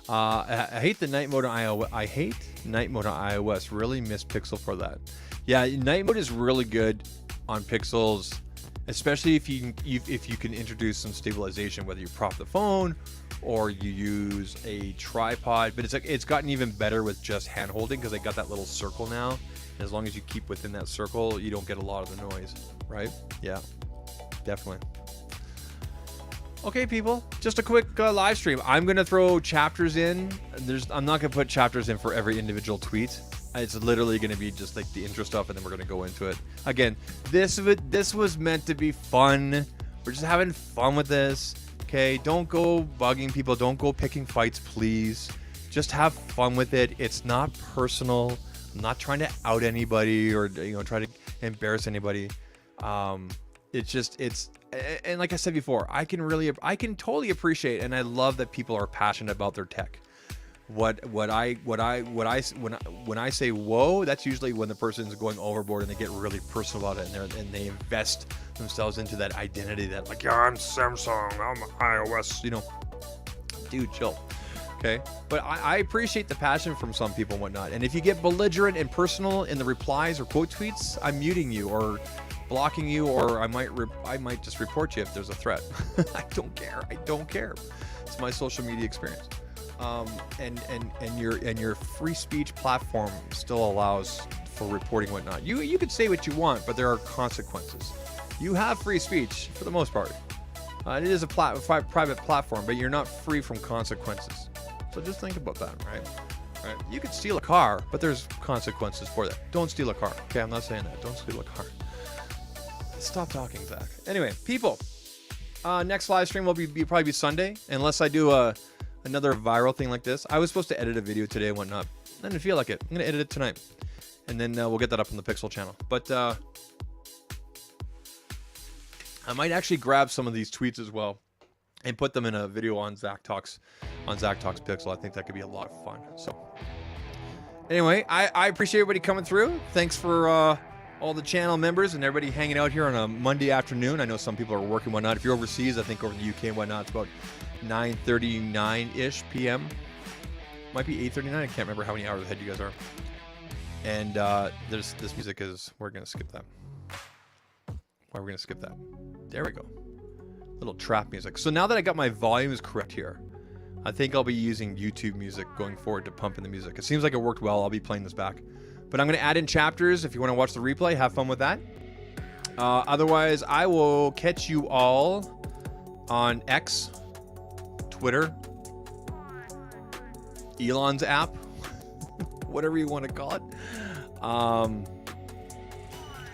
I hate the night mode on iOS. I hate night mode on iOS. Really miss Pixel for that. Yeah, night mode is really good on Pixels, especially if you can introduce some stabilization, whether you prop the phone or you use a tripod. But it's gotten even better with just hand holding because they got that little circle now. And as long as you keep within that circle, you don't get a lot of the noise, right? Yeah, definitely. Okay, people, just a quick live stream. I'm gonna throw chapters in. I'm not gonna put chapters in for every individual tweet. It's literally gonna be just like the intro stuff, and then we're gonna go into it. Again, this was meant to be fun. We're just having fun with this. Okay, don't go bugging people. Don't go picking fights, please. Just have fun with it. It's not personal. I'm not trying to out anybody or try to embarrass anybody. And like I said before, I can totally appreciate, and I love that people are passionate about their tech. When I say whoa, that's usually when the person's going overboard and they get really personal about it, and they invest themselves into that identity that, like, yeah, I'm Samsung, I'm iOS, dude, chill. Okay, but I appreciate the passion from some people and whatnot. And if you get belligerent and personal in the replies or quote tweets, I'm muting you or blocking you, or I might just report you if there's a threat. I don't care. It's my social media experience. And your free speech platform still allows for reporting whatnot. You can say what you want, but there are consequences. You have free speech for the most part. It is a private platform, but you're not free from consequences. So just think about that, right? Right? You could steal a car, but there's consequences for that. Don't steal a car. Okay, I'm not saying that. Don't steal a car. Stop talking, Zach. Anyway, people, Next live stream will probably be Sunday, unless I do another viral thing like this. I was supposed to edit a video today and whatnot. I didn't feel like it. I'm gonna edit it tonight, and then we'll get that up on the Pixel channel. But I might actually grab some of these tweets as well and put them in a video on ZAKtalks Pixel. I think that could be a lot of fun. So anyway, I appreciate everybody coming through. Thanks for all the channel members and everybody hanging out here on a Monday afternoon. I know some people are working and whatnot. If you're overseas, I think over the UK and whatnot, it's about 9:39-ish p.m. Might be 8:39. I can't remember how many hours ahead you guys are. And this music is, we're going to skip that. Why are we going to skip that? There we go. Little trap music. So now that I got my volumes correct here, I think I'll be using YouTube music going forward to pump in the music. It seems like it worked well. I'll be playing this back. But I'm going to add in chapters. If you want to watch the replay, have fun with that. Otherwise, I will catch you all on X, Twitter, Elon's app, whatever you want to call it.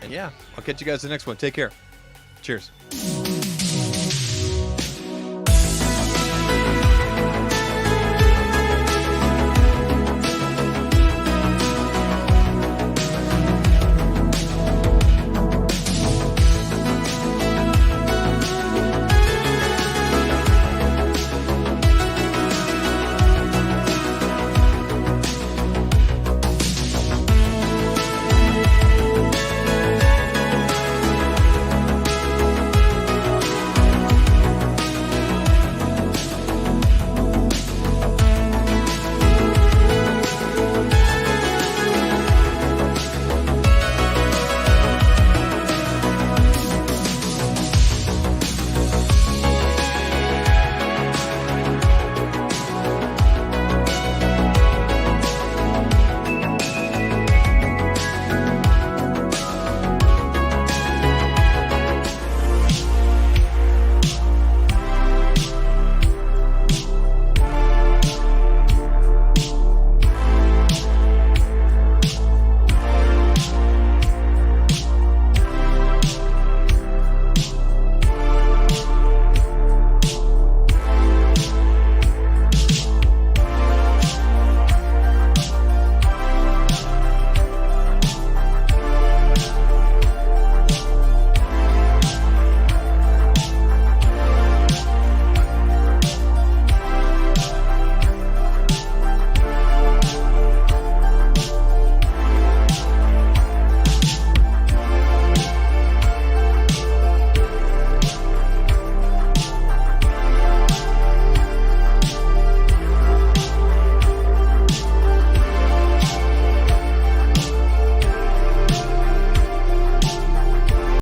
And yeah, I'll catch you guys in the next one. Take care. Cheers.